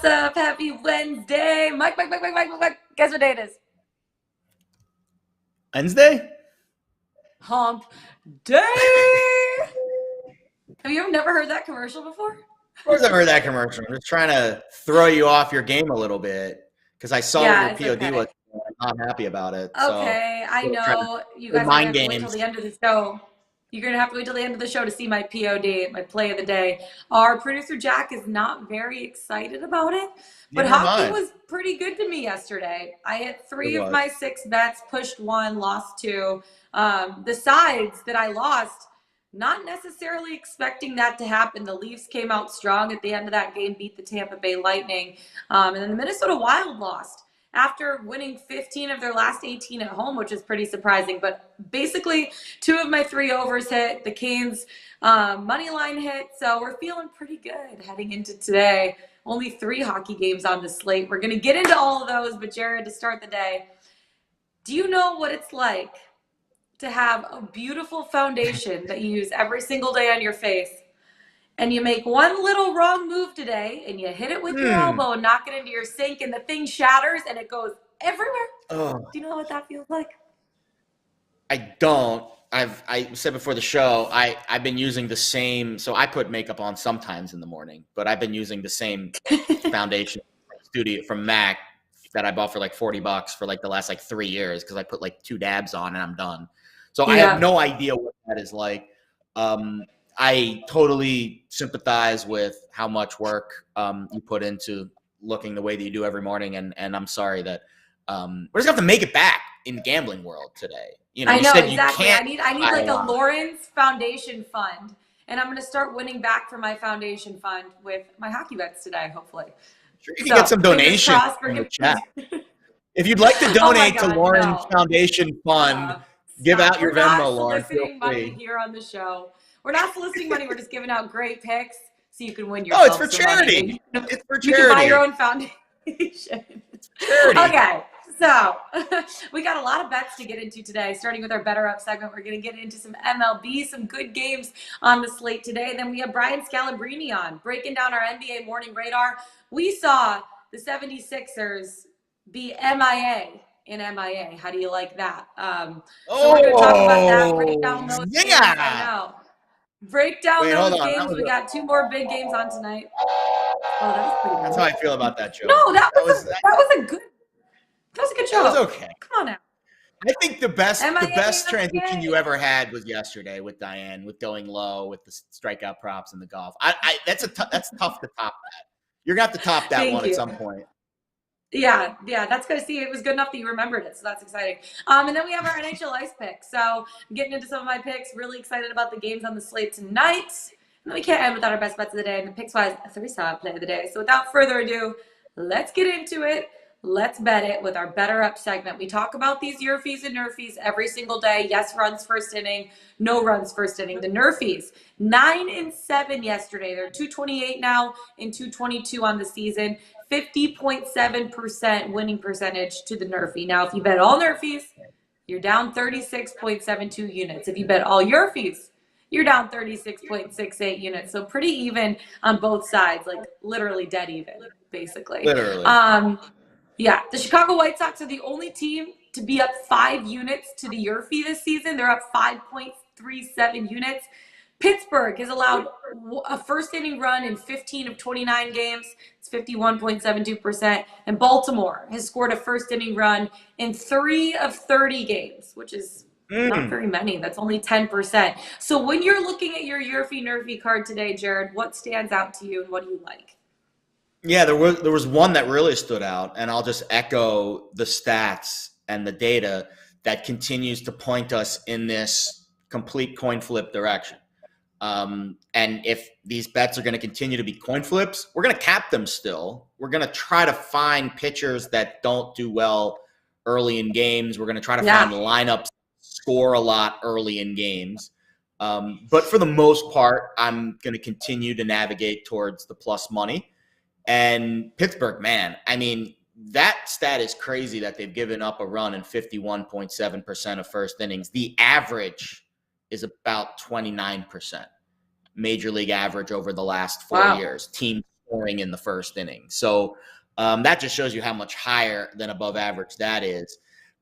What's up? Happy Wednesday. Mike. Guess what day it is? Wednesday? Hump day. Have you never heard that commercial before? Of course I've heard that commercial. I'm just trying to throw you off your game a little bit because I saw what your POD was. I'm not happy about it. Okay, I know. You guys are going to have to wait till the end of the show. You're going to have to wait till the end of the show to see my POD, my play of the day. Our producer, Jack, is not very excited about it, but hockey was pretty good to me yesterday. I hit 3 of my 6 bets, pushed 1, lost 2. The sides that I lost, not necessarily expecting that to happen. The Leafs came out strong at the end of that game, beat the Tampa Bay Lightning, and then the Minnesota Wild lost after winning 15 of their last 18 at home, which is pretty surprising. But basically, 2 of my 3 overs hit. The Canes money line hit. So we're feeling pretty good heading into today. Only 3 hockey games on the slate. We're going to get into all of those. But Jared, to start the day, do you know what it's like to have a beautiful foundation that you use every single day on your face, and you make one little wrong move today, and you hit it with your elbow and knock it into your sink, and the thing shatters, and it goes everywhere? Do you know what that feels like? I don't. I said before the show, I've been using the same, so I put makeup on sometimes in the morning, but I've been using the same foundation studio from MAC that I bought for like $40 for like the last like 3 years because I put like 2 dabs on and I'm done. So I have no idea what that is like. I totally sympathize with how much work you put into looking the way that you do every morning, and I'm sorry that we're just gonna have to make it back in the gambling world today. You know, I know, you said exactly. You I need like a Lawrence Foundation fund, and I'm gonna start winning back for my foundation fund with my hockey bets today, hopefully. Sure, you can get some donations from the chat. If you'd like to donate to Lawrence Foundation Fund, give out your Venmo, Lauren. We're not soliciting money here on the show. We're not soliciting money. We're just giving out great picks so you can win yourself. Oh, it's for charity. It's for charity. You can buy your own foundation. It's charity. Okay, so we got a lot of bets to get into today. Starting with our Better Up segment, we're going to get into some MLB, some good games on the slate today. Then we have Brian Scalabrine on, breaking down our NBA morning radar. We saw the 76ers be MIA in MIA. How do you like that? So we're going to talk about that, break down those games. I know. Break down those games. We got 2 more big games on tonight. Oh, that was pretty good. That's how I feel about that joke. No, that was a good joke. That was okay. Come on now. I think the best transition you ever had was yesterday with Diane, with going low, with the strikeout props and the golf. That's tough to top that. You're gonna have to top that one at some point. Yeah, that's good to see. It was good enough that you remembered it, so that's exciting. And then we have our NHL Ice Picks. So I'm getting into some of my picks. Really excited about the games on the slate tonight. And then we can't end without our best bets of the day and the Pickswise 3-star play of the day. So without further ado, let's get into it. Let's bet it with our Better Up segment. We talk about these YRFIs and NRFIs every single day. Yes, runs first inning. No runs first inning. The NRFIs, 9-7 yesterday. They're 228 now and 222 on the season. 50.7% winning percentage to the NRFI. Now, if you bet all NRFIs, you're down 36.72 units. If you bet all YRFIs, you're down 36.68 units. So pretty even on both sides, like literally dead even, basically. Literally. Yeah, the Chicago White Sox are the only team to be up 5 units to the YRFI this season. They're up 5.37 units. Pittsburgh has allowed a first inning run in 15 of 29 games. It's 51.72%. And Baltimore has scored a first inning run in 3 of 30 games, which is not very many. That's only 10%. So when you're looking at your YRFI NRFI card today, Jared, what stands out to you and what do you like? Yeah, there was one that really stood out, and I'll just echo the stats and the data that continues to point us in this complete coin flip direction. And if these bets are going to continue to be coin flips, we're going to cap them still. We're going to try to find pitchers that don't do well early in games. We're going to try to find lineups that score a lot early in games. But for the most part, I'm going to continue to navigate towards the plus money. And Pittsburgh, man, I mean, that stat is crazy that they've given up a run in 51.7% of first innings. The average is about 29%, major league average over the last 4 years. Teams scoring in the first inning. So that just shows you how much higher than above average that is.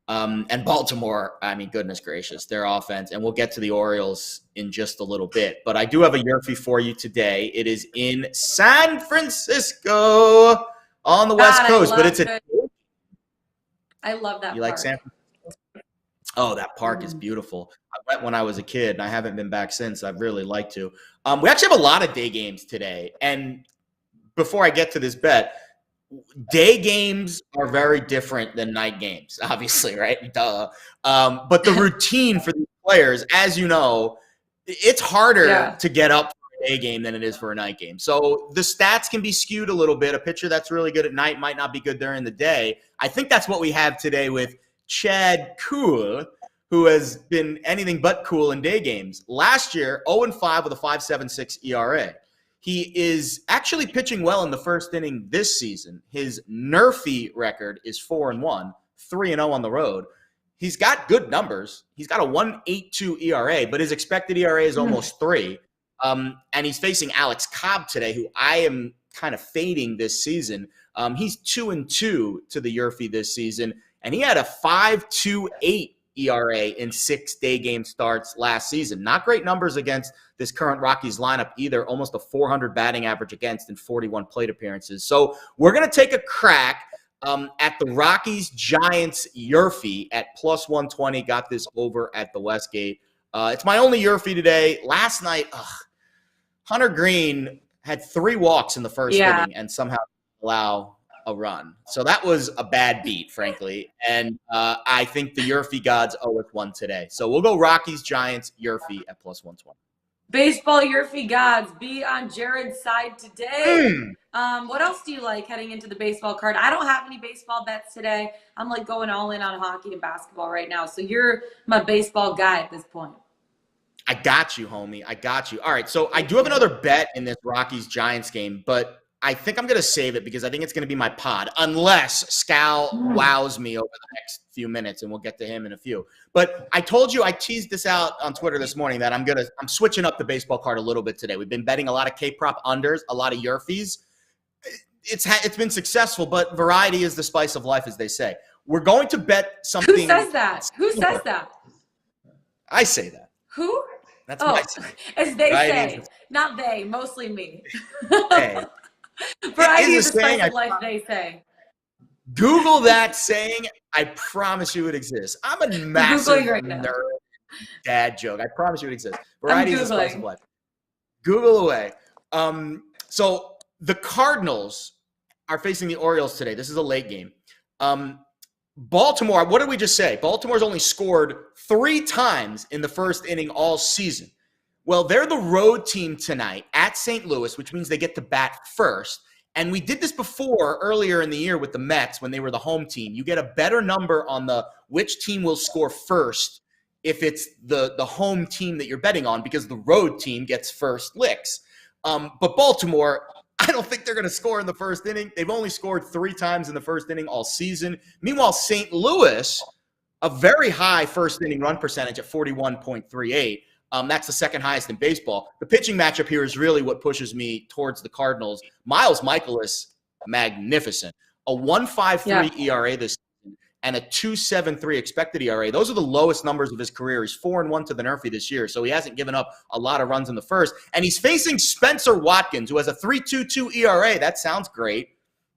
And Baltimore, I mean, goodness gracious, their offense. And we'll get to the Orioles in just a little bit. But I do have a YRFI for you today. It is in San Francisco on the West Coast. But I love that You park. like San Francisco? Oh, that park is beautiful. I went when I was a kid, and I haven't been back since. I'd really like to. We actually have a lot of day games today. And before I get to this bet, day games are very different than night games, obviously, right? Duh. But the routine for these players, as you know, it's harder to get up for a day game than it is for a night game. So the stats can be skewed a little bit. A pitcher that's really good at night might not be good during the day. I think that's what we have today with Chad Kuhl, who has been anything but cool in day games. Last year, 0-5 with a 5.76 ERA. He is actually pitching well in the first inning this season. His NRFI record is 4-1, 3-0 on the road. He's got good numbers. He's got a 1.82 ERA, but his expected ERA is almost 3. And he's facing Alex Cobb today, who I am kind of fading this season. He's 2-2 to the YRFI this season, and he had a 5.28 ERA in 6 day game starts last season. Not great numbers against this current Rockies lineup either. Almost a 400 batting average against in 41 plate appearances. So we're going to take a crack at the Rockies-Giants YRFI at plus 120. Got this over at the Westgate. It's my only YRFI today. Last night, Hunter Green had 3 walks in the first inning and somehow allow a run. So that was a bad beat, frankly. And I think the YRFI gods owe us one today. So we'll go Rockies-Giants YRFI at plus 120. Baseball YRFI gods, be on Jared's side today. What else do you like heading into the baseball card? I don't have any baseball bets today. I'm like going all in on hockey and basketball right now. So you're my baseball guy at this point. I got you, homie. I got you. All right. So I do have another bet in this Rockies-Giants game, but I think I'm going to save it because I think it's going to be my pod, unless Scal wows me over the next few minutes, and we'll get to him in a few. But I told you, I teased this out on Twitter this morning that I'm switching up the baseball card a little bit today. We've been betting a lot of K-prop unders, a lot of YRFIs. It's been successful, but variety is the spice of life, as they say. We're going to bet something. Who says that? Who says that? I say that. Who? That's what I say. As they say, not they, mostly me. Hey. Variety is the spice of life, they say. Google that saying. I promise you it exists. I'm a massive nerd dad joke. I promise you it exists. Variety is the spice of life. Google away. So the Cardinals are facing the Orioles today. This is a late game. Baltimore, what did we just say? Baltimore's only scored 3 times in the first inning all season. Well, they're the road team tonight at St. Louis, which means they get to bat first. And we did this before earlier in the year with the Mets when they were the home team. You get a better number on the which team will score first if it's the home team that you're betting on, because the road team gets first licks. But Baltimore, I don't think they're going to score in the first inning. They've only scored 3 times in the first inning all season. Meanwhile, St. Louis, a very high first inning run percentage at 41.38. That's the second highest in baseball. The pitching matchup here is really what pushes me towards the Cardinals. Miles Mikolas, magnificent. A 1.53 ERA this season and a 2.73 expected ERA. Those are the lowest numbers of his career. He's 4-1 to the NRFI this year, so he hasn't given up a lot of runs in the first. And he's facing Spencer Watkins, who has a 3.22 ERA. That sounds great,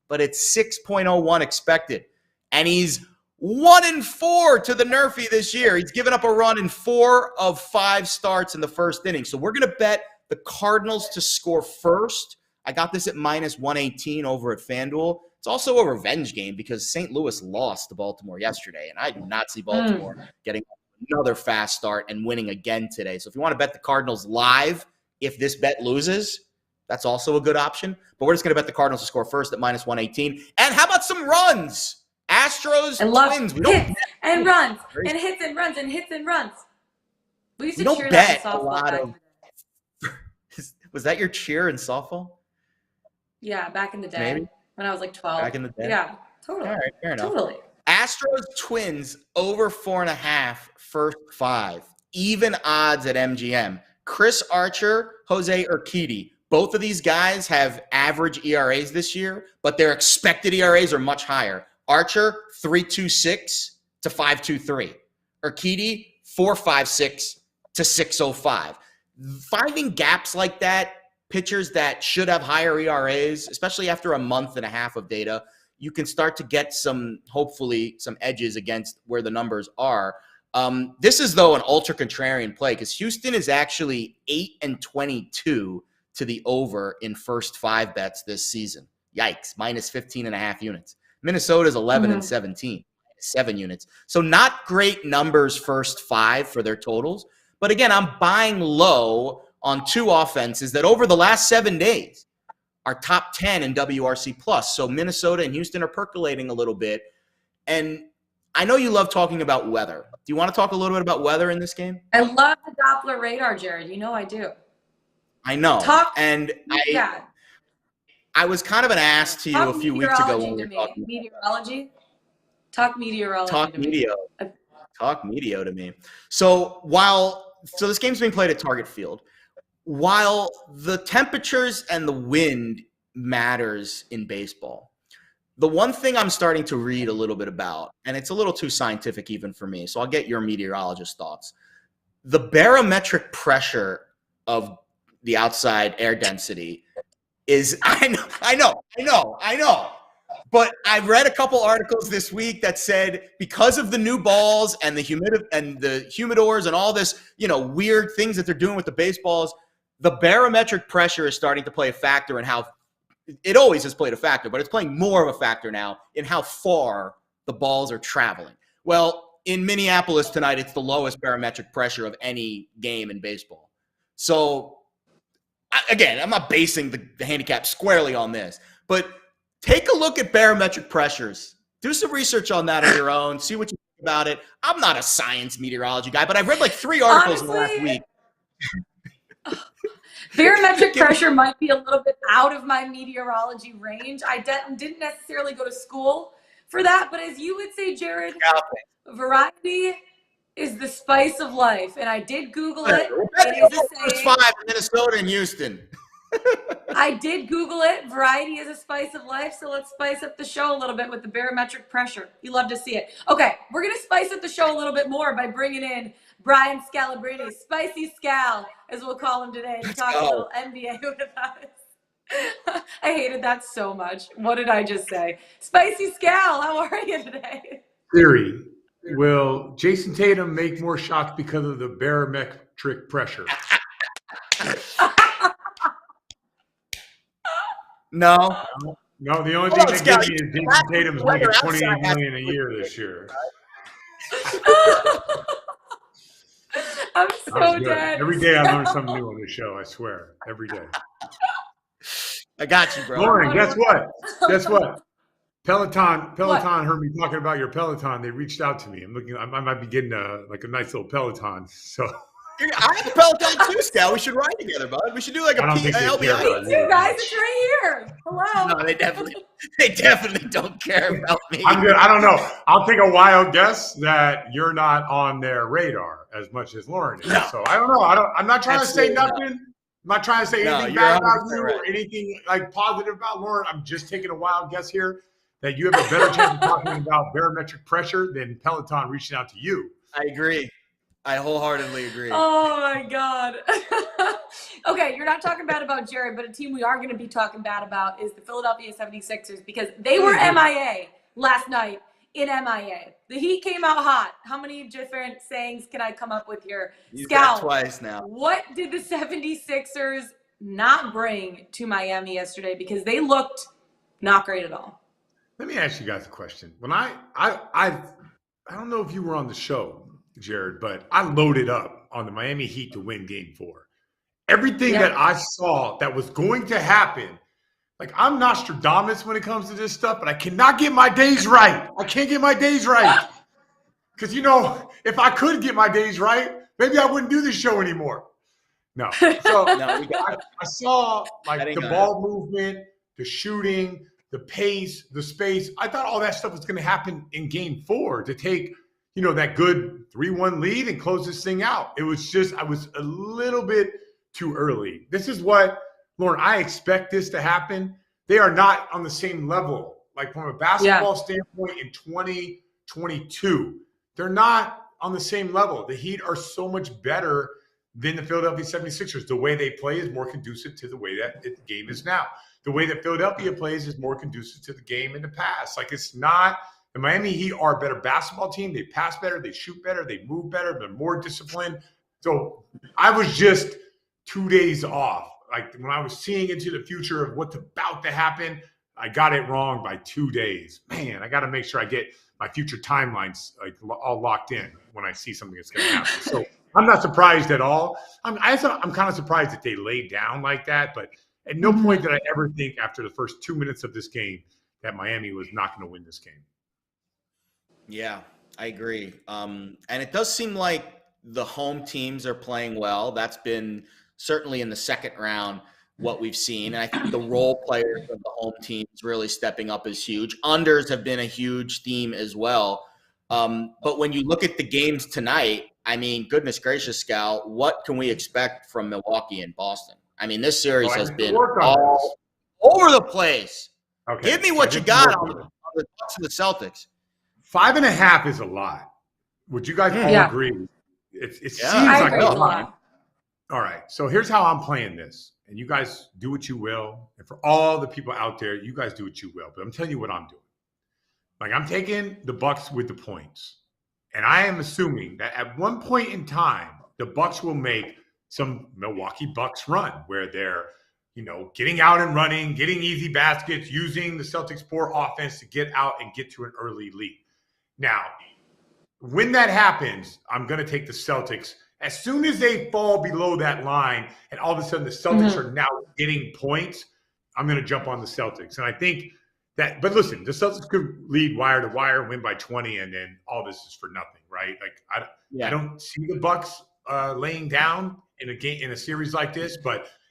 but it's 6.01 expected. And he's 1-4 to the NRFI this year. He's given up a run in 4 of 5 starts in the first inning. So we're going to bet the Cardinals to score first. I got this at minus 118 over at FanDuel. It's also a revenge game because St. Louis lost to Baltimore yesterday, and I do not see Baltimore getting another fast start and winning again today. So if you want to bet the Cardinals live, if this bet loses, that's also a good option. But we're just going to bet the Cardinals to score first at minus 118. And how about some runs? Astros, Twins. We don't hits and runs and hits and runs and hits and runs. We used to cheer that in softball. A lot of. Was that your cheer in softball? Yeah, back in the day. Maybe. When I was like 12. Back in the day? Yeah, totally. All right, fair enough. Totally. Astros, Twins, over 4.5, first 5. Even odds at MGM. Chris Archer, Jose Urquidy, both of these guys have average ERAs this year, but their expected ERAs are much higher. Archer, 3.26 to 5.23. Urquidy, 4.56 to 6.05. Finding gaps like that, pitchers that should have higher ERAs, especially after a month and a half of data, you can start to get hopefully some edges against where the numbers are. This is, though, an ultra contrarian play because Houston is actually 8-22 to the over in first 5 bets this season. Yikes, minus 15.5 units. Minnesota is 11-17, 7 units. So not great numbers first 5 for their totals. But again, I'm buying low on 2 offenses that over the last 7 days are top 10 in WRC plus. So Minnesota and Houston are percolating a little bit. And I know you love talking about weather. Do you want to talk a little bit about weather in this game? I love the Doppler radar, Jared. You know I do. I know. I was kind of an ass to you a few weeks ago when we were talking. Meteorology? Talk meteorology. Talk meteor to me. So this game's being played at Target Field. While the temperatures and the wind matters in baseball, the one thing I'm starting to read a little bit about, and it's a little too scientific even for me, so I'll get your meteorologist thoughts. The barometric pressure of the outside air density is, I know. But I've read a couple articles this week that said because of the new balls and the humidors and all this, weird things that they're doing with the baseballs, the barometric pressure is starting to play a factor in how it always has played a factor, but it's playing more of a factor now in how far the balls are traveling. Well, in Minneapolis tonight, it's the lowest barometric pressure of any game in baseball. So again, I'm not basing the handicap squarely on this, but take a look at barometric pressures. Do some research on that on your own. See what you think about it. I'm not a science meteorology guy, but I've read like 3 articles in the last week. Barometric pressure might be a little bit out of my meteorology range. I didn't necessarily go to school for that, but as you would say, Jared, variety is the spice of life. And I did Google it. It is a saying. 5 in Minnesota and Houston. I did Google it. Variety is a spice of life. So let's spice up the show a little bit with the barometric pressure. You love to see it. Okay, we're going to spice up the show a little bit more by bringing in Brian Scalabrine, Spicy Scal, as we'll call him today, to talk a little NBA with us. I hated that so much. What did I just say? Spicy Scal, how are you today? Theory. Will Jason Tatum make more shots because of the barometric pressure? No. No, the only thing that gives me is Jason Tatum's making $28 million a year this year. I'm so dead. Every day I learn something new on this show, I swear. Every day. I got you, bro. Lauren, guess what? Peloton heard me talking about your Peloton. They reached out to me. I might be getting a nice little Peloton. So I have a Peloton too, Scal. We should ride together, bud. We should do like a LBI. Me too, guys. It's right here. Hello. No, they definitely don't care about me. I'm good. I don't know. I'll take a wild guess that you're not on their radar as much as Lauren is. No. So I don't know. I'm not trying to say nothing. I'm not trying to say anything bad about you or anything like positive about Lauren. I'm just taking a wild guess here that you have a better chance of talking about barometric pressure than Peloton reaching out to you. I agree. I wholeheartedly agree. Oh, my God. Okay, you're not talking bad about Jared, but a team we are going to be talking bad about is the Philadelphia 76ers because they were MIA last night in MIA. The Heat came out hot. How many different sayings can I come up with here? Scout twice now. What did the 76ers not bring to Miami yesterday? Because they looked not great at all. Let me ask you guys a question. When I don't know if you were on the show, Jared, but I loaded up on the Miami Heat to win Game 4. Everything that I saw that was going to happen, like I'm Nostradamus when it comes to this stuff, but I cannot get my days right. I can't get my days right. Because, if I could get my days right, maybe I wouldn't do this show anymore. No. So I saw the ball movement, the shooting, the pace, the space. I thought all that stuff was going to happen in Game 4 to take that good 3-1 lead and close this thing out. It was just, I was a little bit too early. This is what Lauren, I expect this to happen. They are not on the same level. Like from a basketball standpoint in 2022, they're not on the same level. The Heat are so much better than the Philadelphia 76ers. The way they play is more conducive to the way that the game is now. The way that Philadelphia plays is more conducive to the game in the past. Like it's not – the Miami Heat are a better basketball team. They pass better. They shoot better. They move better. They're more disciplined. So I was just 2 days off. Like when I was seeing into the future of what's about to happen, I got it wrong by 2 days. Man, I got to make sure I get my future timelines like all locked in when I see something that's going to happen. So I'm not surprised at all. I'm kind of surprised that they laid down like that, but at no point did I ever think after the first 2 minutes of this game that Miami was not going to win this game. Yeah, I agree. And it does seem like the home teams are playing well. That's been certainly in the second round what we've seen. And I think the role players of the home teams really stepping up is huge. Unders have been a huge theme as well. But when you look at the games tonight, I mean, goodness gracious, Scal, what can we expect from Milwaukee and Boston? I mean, this series has been all over the place. Okay. Give me what you got on the Bucks and the Celtics. 5.5 is a lot. Would you guys all agree? It seems like a lot. All right. So here's how I'm playing this. And you guys do what you will. And for all the people out there, you guys do what you will. But I'm telling you what I'm doing. Like I'm taking the Bucks with the points. And I am assuming that at one point in time, the Bucks will make some Milwaukee Bucks run where they're, getting out and running, getting easy baskets, using the Celtics' poor offense to get out and get to an early lead. Now, when that happens, I'm going to take the Celtics. As soon as they fall below that line and all of a sudden the Celtics are now getting points, I'm going to jump on the Celtics. And I think that – but listen, the Celtics could lead wire to wire, win by 20, and then all this is for nothing, right? Like I don't see the Bucks laying down in a series like this,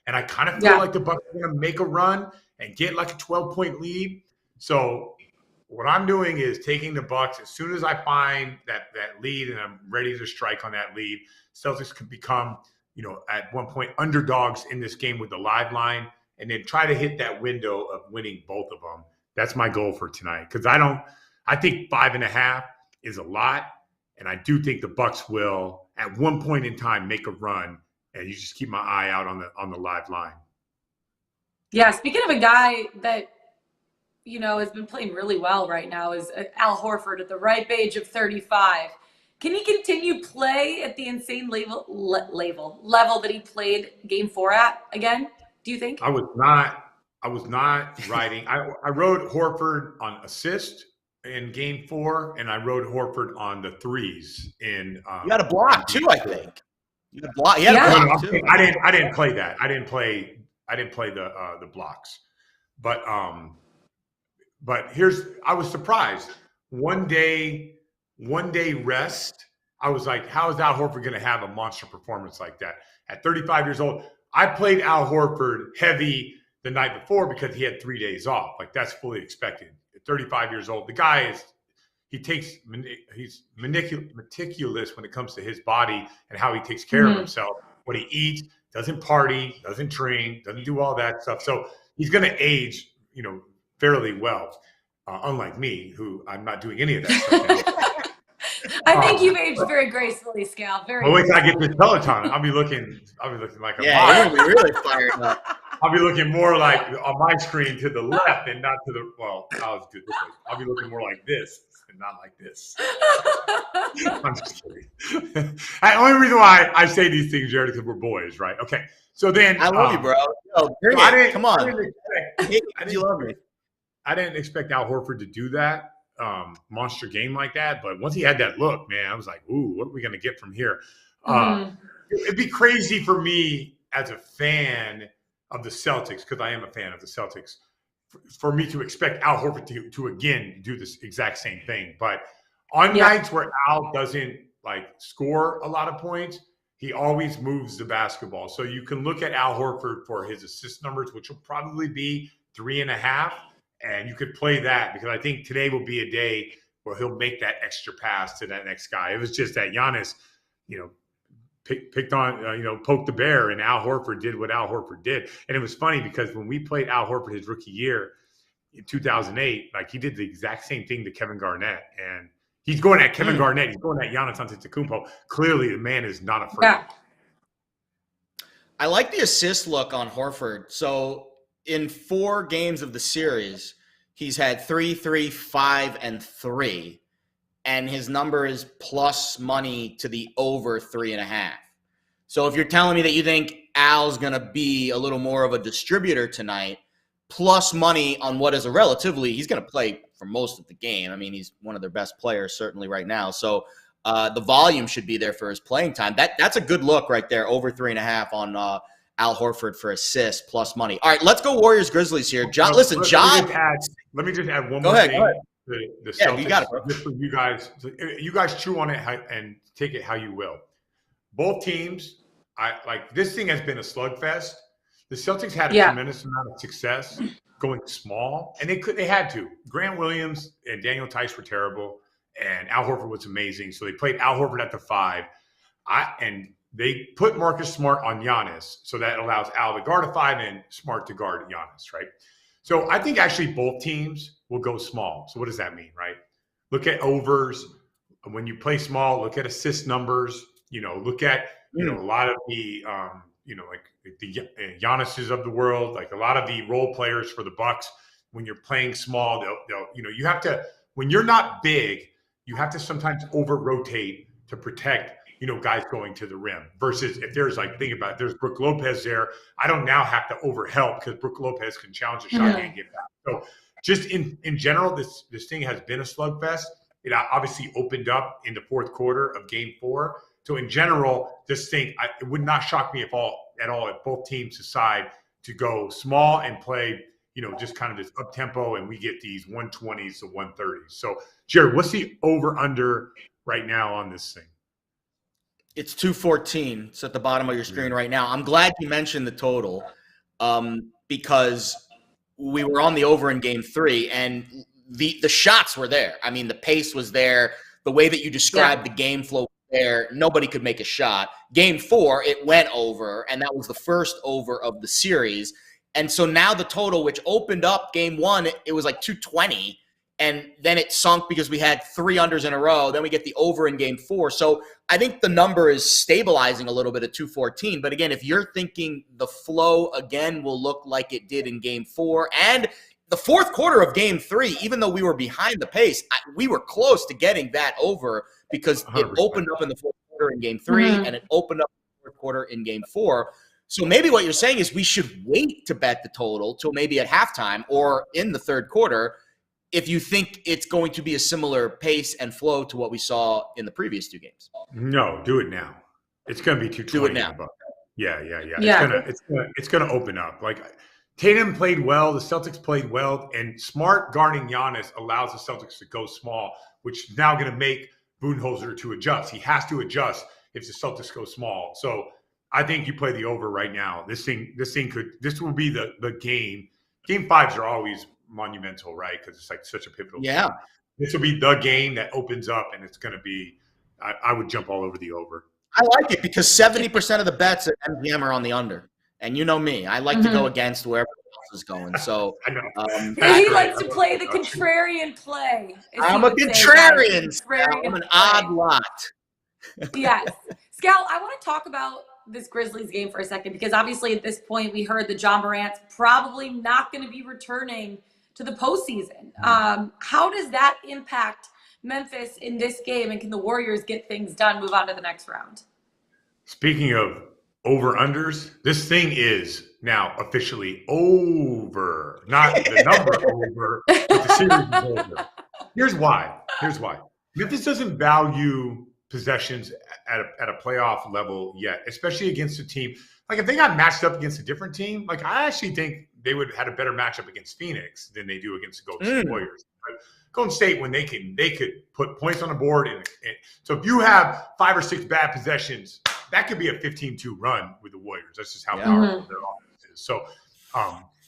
and I kind of feel like the Bucks are going to make a run and get like a 12-point lead. So what I'm doing is taking the Bucks as soon as I find that lead and I'm ready to strike on that lead. Celtics can become, at one point underdogs in this game with the live line and then try to hit that window of winning both of them. That's my goal for tonight because I think 5.5 is a lot. And I do think the Bucks will at one point in time make a run. And you just keep my eye out on the live line. Yeah, speaking of a guy that has been playing really well right now is Al Horford at the ripe age of 35. Can he continue play at the insane level that he played Game 4 at again? Do you think? I was not writing. I wrote Horford on assist in Game 4, and I wrote Horford on the threes in. You had a block too, I think. You had a block. Too. I didn't play that. I didn't play the blocks, but I was surprised. One day rest. I was like, how is Al Horford going to have a monster performance like that at 35 years old? I played Al Horford heavy the night before because he had 3 days off. Like that's fully expected. At 35 years old, the guy he's meticulous when it comes to his body and how he takes care of himself, what he eats, doesn't party, doesn't drink, doesn't do all that stuff. So he's going to age, fairly well, unlike me, who I'm not doing any of that stuff now. I think you've aged very gracefully, Scal. Very. Well, wait till I get this Peloton. I'll be looking like a you'll be really fired up. I'll be looking more like on my screen to the left and not to the I'll be looking more like this and not like this. I'm just kidding. The only reason why I say these things, Jared, is because we're boys, right? Okay. So then I love you, bro. Bring it. Come on. You love me. I didn't expect Al Horford to do that monster game like that, but once he had that look, man, I was like, ooh, what are we going to get from here? It'd be crazy for me as a fan of the Celtics, because I am a fan of the Celtics, for me to expect Al Horford to again do this exact same thing. But on nights where Al doesn't score a lot of points, he always moves the basketball. So you can look at Al Horford for his assist numbers, which will probably be 3.5. And you could play that because I think today will be a day where he'll make that extra pass to that next guy. It was just that Giannis, picked on, poked the bear, and Al Horford did what Al Horford did. And it was funny because when we played Al Horford his rookie year in 2008, like he did the exact same thing to Kevin Garnett. And he's going at Kevin Garnett. He's going at Giannis Antetokounmpo. Clearly, the man is not afraid. Yeah. I like the assist look on Horford. So in 4 games of the series, he's had 3, 3, 5, and 3. And his number is plus money to the over 3.5. So if you're telling me that you think Al's going to be a little more of a distributor tonight, plus money on what is he's going to play for most of the game. I mean, he's one of their best players certainly right now. So the volume should be there for his playing time. That's a good look right there, over 3.5 on Al Horford for assists plus money. All right, let's go Warriors Grizzlies here. John, listen, John. Let me just add one more thing. Go ahead. The Celtics, you got it, bro. Just for you guys chew on it and take it how you will. Both teams, this thing has been a slugfest. The Celtics had a tremendous amount of success going small, and they had to. Grant Williams and Daniel Tice were terrible, and Al Horford was amazing. So they played Al Horford at the 5, and they put Marcus Smart on Giannis, so that allows Al to guard a 5 and Smart to guard Giannis, right? So I think actually both teams will go small. So what does that mean, right? Look at overs. When you play small, look at assist numbers. Look at a lot of the like the Giannis's of the world, like a lot of the role players for the Bucks. When you're playing small, they'll you have to, when you're not big, you have to sometimes over rotate to protect guys going to the rim, versus if there's think about it, there's Brook Lopez there. I don't now have to over help because Brook Lopez can challenge the shot and get back. So just in general, this thing has been a slugfest. It obviously opened up in the 4th quarter of Game 4. So in general, this thing, it would not shock me at all if both teams decide to go small and play, just kind of this up tempo, and we get these 120s to 130s. So Jared, what's the over under right now on this thing? It's 214. It's at the bottom of your screen right now. I'm glad you mentioned the total because we were on the over in Game 3, and the shots were there. I mean, the pace was there. The way that you described the game flow was there, nobody could make a shot. Game 4, it went over, and that was the first over of the series. And so now the total, which opened up Game 1, it was like 220. And then it sunk because we had 3 unders in a row. Then we get the over in Game 4. So I think the number is stabilizing a little bit at 214. But again, if you're thinking the flow again will look like it did in Game 4 and the 4th quarter of Game 3, even though we were behind the pace, we were close to getting that over because 100%. It opened up in the 4th quarter in Game 3 and it opened up in the 4th quarter in Game 4. So maybe what you're saying is we should wait to bet the total till maybe at halftime or in the 3rd quarter if you think it's going to be a similar pace and flow to what we saw in the previous 2 games. No, do it now. It's going to be 220. Do it now. Yeah. It's going to open up. Tatum played well. The Celtics played well. And Smart guarding Giannis allows the Celtics to go small, which is now going to make Budenholzer to adjust. He has to adjust if the Celtics go small. So I think you play the over right now. This will be the game. Game 5s are always monumental, right? Because it's such a pivotal game. This will be the game that opens up, and it's going to be I would jump all over the over. I like it because 70% of the bets at MGM are on the under, and you know me, I like to go against wherever else is going. So I know. He likes to play the contrarian play. I'm a contrarian. I'm an odd lot. Yes. Scal, I want to talk about this Grizzlies game for a second, because obviously at this point we heard that John Morant's probably not going to be returning to the postseason. How does that impact Memphis in this game, and can the Warriors get things done, move on to the next round? Speaking of over-unders, this thing is now officially over. Not the number over, but the series is over. Here's why. Memphis doesn't value possessions at a playoff level yet, especially against a team. If they got matched up against a different team, I actually think they would have had a better matchup against Phoenix than they do against the Golden State Warriors. But Golden State, when they could put points on the board, and so if you have 5 or 6 bad possessions, that could be a 15-2 run with the Warriors. That's just how powerful their offense is. So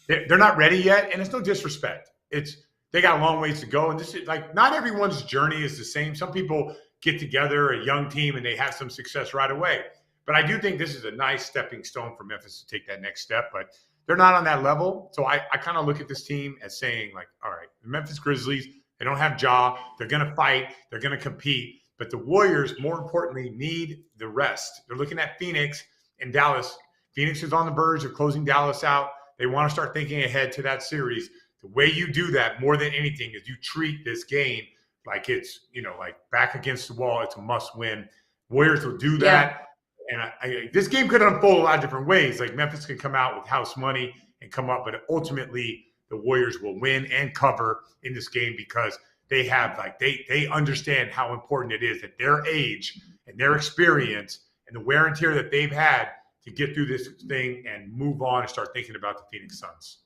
they're not ready yet, and it's no disrespect. They got a long ways to go, and this is not everyone's journey is the same. Some people get together, a young team, and they have some success right away. But I do think this is a nice stepping stone for Memphis to take that next step. But they're not on that level. So I kind of look at this team as saying, like, all right, the Memphis Grizzlies, they don't have Ja. They're going to fight. They're going to compete. But the Warriors, more importantly, need the rest. They're looking at Phoenix and Dallas. Phoenix is on the verge of closing Dallas out. They want to start thinking ahead to that series. The way you do that more than anything is you treat this game like it's, like back against the wall. It's a must win. Warriors will do that. Yeah. And this game could unfold a lot of different ways. Like Memphis can come out with house money and come up, but ultimately the Warriors will win and cover in this game because they have they understand how important it is at their age and their experience and the wear and tear that they've had to get through this thing and move on and start thinking about the Phoenix Suns.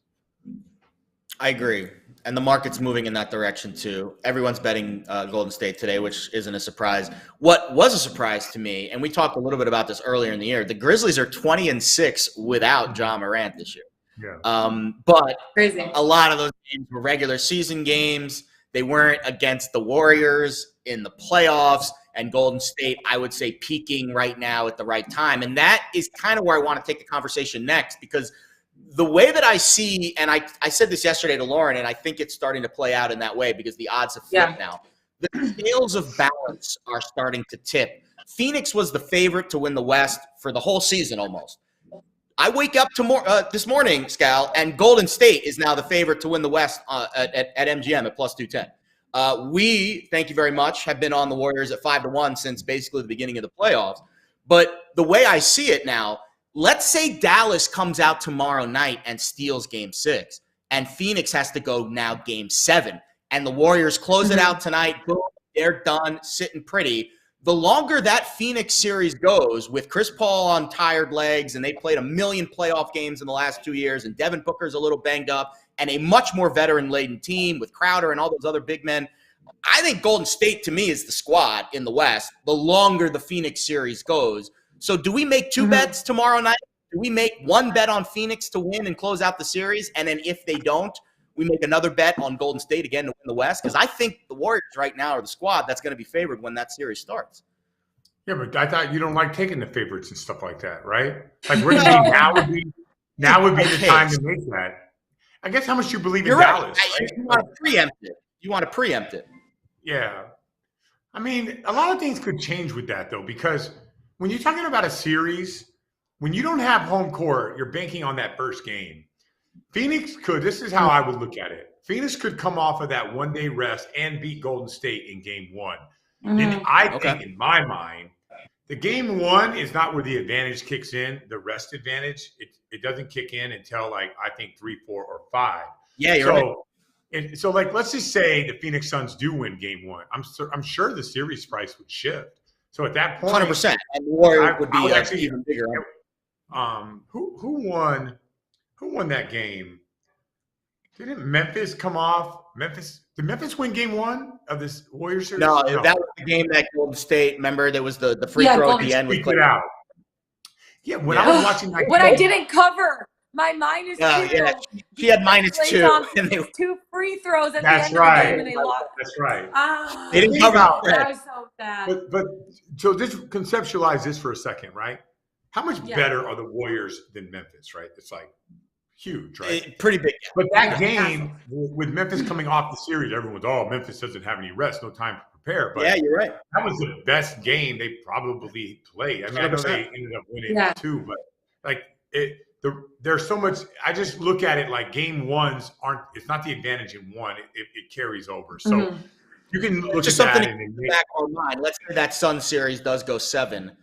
I agree. And the market's moving in that direction too. Everyone's betting Golden State today, which isn't a surprise. What was a surprise to me, and we talked a little bit about this earlier in the year, the Grizzlies are 20-6 without Ja Morant this year. Yeah. But crazy. A lot of those games were regular season games. They weren't against the Warriors in the playoffs, and Golden State, I would say, peaking right now at the right time. And that is kind of where I want to take the conversation next, because the way that I see, and I said this yesterday to Lauren, and I think it's starting to play out in that way because the odds have flipped now. The scales of balance are starting to tip. Phoenix was the favorite to win the West for the whole season almost. I wake up this morning, Scal, and Golden State is now the favorite to win the West at MGM at plus 210. We, thank you very much, have been on the Warriors at 5-1 since basically the beginning of the playoffs. But the way I see it now, let's say Dallas comes out tomorrow night and steals Game 6, and Phoenix has to go now Game 7, and the Warriors close it out tonight. Boom, they're done, sitting pretty. The longer that Phoenix series goes with Chris Paul on tired legs, and they played a million playoff games in the last 2 years, and Devin Booker's a little banged up, and a much more veteran-laden team with Crowder and all those other big men, I think Golden State, to me, is the squad in the West the longer the Phoenix series goes. So do we make two bets tomorrow night? Do we make one bet on Phoenix to win and close out the series, and then if they don't, we make another bet on Golden State again to win the West? Because I think the Warriors right now are the squad that's going to be favored when that series starts. Yeah, but I thought you don't like taking the favorites and stuff like that, right? Like we're saying now would be the time to make that. I guess how much you believe in Dallas. Right? You want to preempt it. Yeah. I mean, a lot of things could change with that, though, because when you're talking about a series, when you don't have home court, you're banking on that first game. Phoenix could, this is how I would look at it. Phoenix could come off of that one-day rest and beat Golden State in Game 1. And I think, in my mind, the Game 1 is not where the advantage kicks in, the rest advantage. It doesn't kick in until, I think 3, 4, or 5. Yeah, you're right. So, let's just say the Phoenix Suns do win Game 1. I'm sure the series price would shift. So at that point, 100%, and the Warriors would be actually even bigger. Who won that game? Didn't Memphis come off? Did Memphis win Game 1 of this Warriors series? No, that was the game that Golden State. Remember, there was the free throw at the end. We put out. Yeah, when I was watching that when I didn't cover, my -2. Yeah, she had -2. 2 free throws at the end of the game, and they lost. That's right. They didn't cover out. That was so bad. But so just conceptualize this for a second, right? How much better are the Warriors than Memphis, right? It's like huge, right? Pretty big. But that game, with Memphis coming off the series, everyone's, Memphis doesn't have any rest, no time to prepare. But yeah, you're right. That was the best game they probably played. I mean, 100%. I know they ended up winning too, but there's so much. I just look at it like Game 1s it's not the advantage in one. It carries over. So you can look just at something that in the back of our mind. Let's say that Sun series does go 7.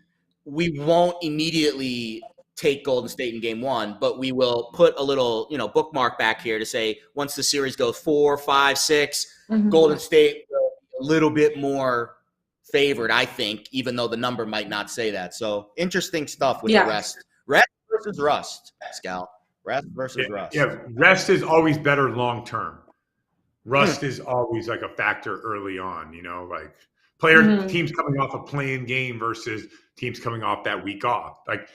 We won't immediately take Golden State in Game 1, but we will put a little, bookmark back here to say once the series goes 4, 5, 6, Golden State will be a little bit more favored, I think, even though the number might not say that. So interesting stuff with the rest. Rest versus rust, Scal. Rest versus rust. Yeah, rest is always better long term. Rust is always like a factor early on, like teams coming off a playing game versus teams coming off that week off. Like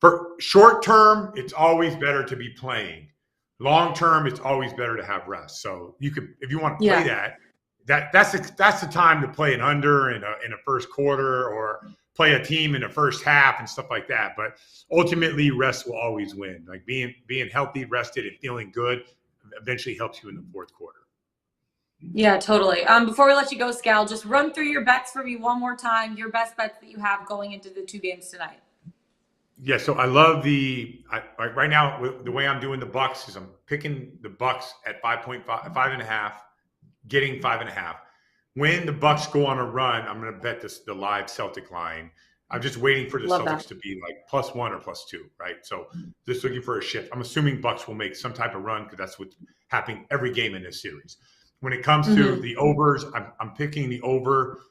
for short term, it's always better to be playing. Long term, it's always better to have rest. So you could, if you want to play that's the time to play an under in a first quarter or play a team in the first half and stuff like that. But ultimately, rest will always win. Like being healthy, rested, and feeling good eventually helps you in the fourth quarter. Yeah, totally. Before we let you go, Scal, just run through your bets for me one more time. Your best bets that you have going into the 2 games tonight. Yeah, so I love right now the way I'm doing the Bucks is I'm picking the Bucks at 5.5, getting 5.5. When the Bucks go on a run, I'm going to bet the live Celtic line. I'm just waiting for the Celtics to be like +1 or +2, right? So just looking for a shift. I'm assuming Bucks will make some type of run because that's what's happening every game in this series. When it comes to the overs, I'm picking the over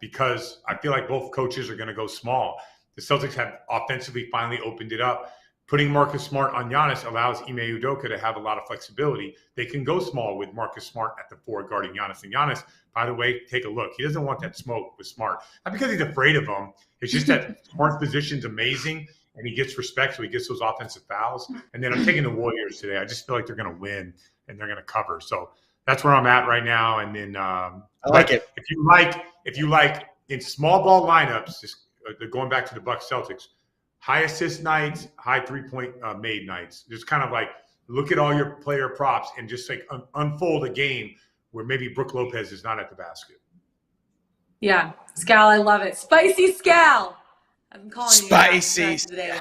because I feel like both coaches are going to go small. The Celtics have offensively finally opened it up. Putting Marcus Smart on Giannis allows Ime Udoka to have a lot of flexibility. They can go small with Marcus Smart at the 4 guarding Giannis. And Giannis, by the way, take a look. He doesn't want that smoke with Smart. Not because he's afraid of him. It's just that Smart's position's amazing, and he gets respect, so he gets those offensive fouls. And then I'm taking the Warriors today. I just feel like they're going to win, and they're going to cover. So that's where I'm at right now. And then I like it. If you like in small ball lineups, just going back to the Bucks Celtics, high assist nights, high 3-point made nights. Just kind of like look at all your player props and just like unfold a game where maybe Brook Lopez is not at the basket. Yeah, Scal, I love it. Spicy Scal. I've been calling you Spicy today.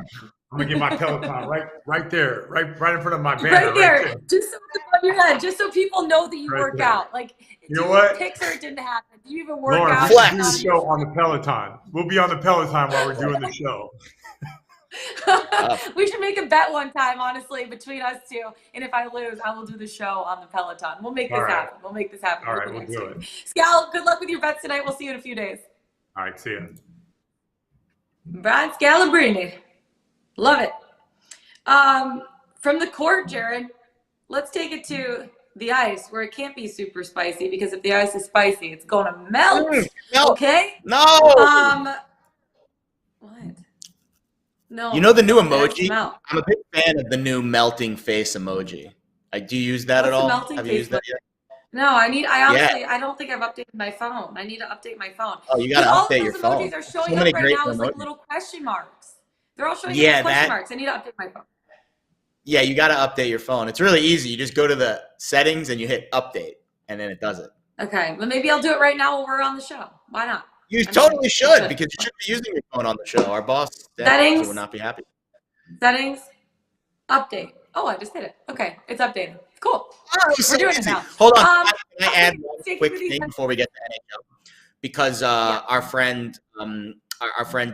I'm gonna get my Peloton right there, right in front of my banner. Right there, just so it's above your head, just so people know that you work out. Like, you know what? Picks or it didn't happen. Do you even work Lauren, out? we should do the show on the Peloton. We'll be on the Peloton while we're doing the show. We should make a bet one time, honestly, between us two. And if I lose, I will do the show on the Peloton. We'll make this happen. We'll make this happen. All right, we'll do it. Scal, good luck with your bets tonight. We'll see you in a few days. All right, see ya. Brian Scalabrine. Love it. From the court, Jared, let's take it to the ice where it can't be super spicy, because if the ice is spicy, it's going to melt. Okay? No. What? No. You know the new emoji? I'm a big fan of the new melting face emoji. Do you use that at all? Have you used that yet? No, I don't think I've updated my phone. I need to update my phone. Oh, you got to update your phone. All of those emojis are showing up right now as like little question marks. They're all showing up as question marks. I need to update my phone. Yeah, you got to update your phone. It's really easy. You just go to the settings and you hit update, and then it does it. Okay, well, maybe I'll do it right now while we're on the show. Why not? You totally should, because you should be using your phone on the show. Our boss would not be happy. Settings, update. Oh, I just did it. Okay, it's updated. Cool. We're doing it now. Hold on. Can I add one quick thing before we get to NHL? Because our friend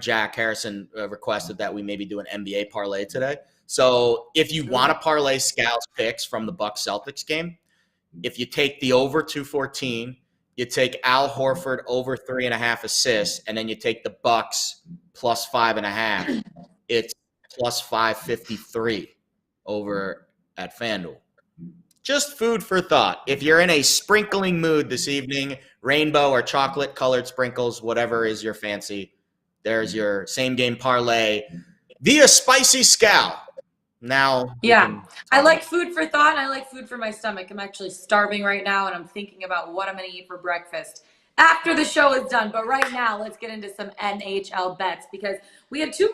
Jack Harrison requested that we maybe do an NBA parlay today. So if you want to parlay Scal's picks from the Bucks Celtics game, if you take the over 214, you take Al Horford over 3.5 assists, and then you take the Bucks plus 5.5, it's plus 553 over at FanDuel. Just food for thought. If you're in a sprinkling mood this evening, rainbow or chocolate colored sprinkles, whatever is your fancy, there's your same game parlay via Spicy Scal. Now, I like food for thought, and I like food for my stomach. I'm actually starving right now, and I'm thinking about what I'm going to eat for breakfast after the show is done. But right now, let's get into some NHL bets, because we had two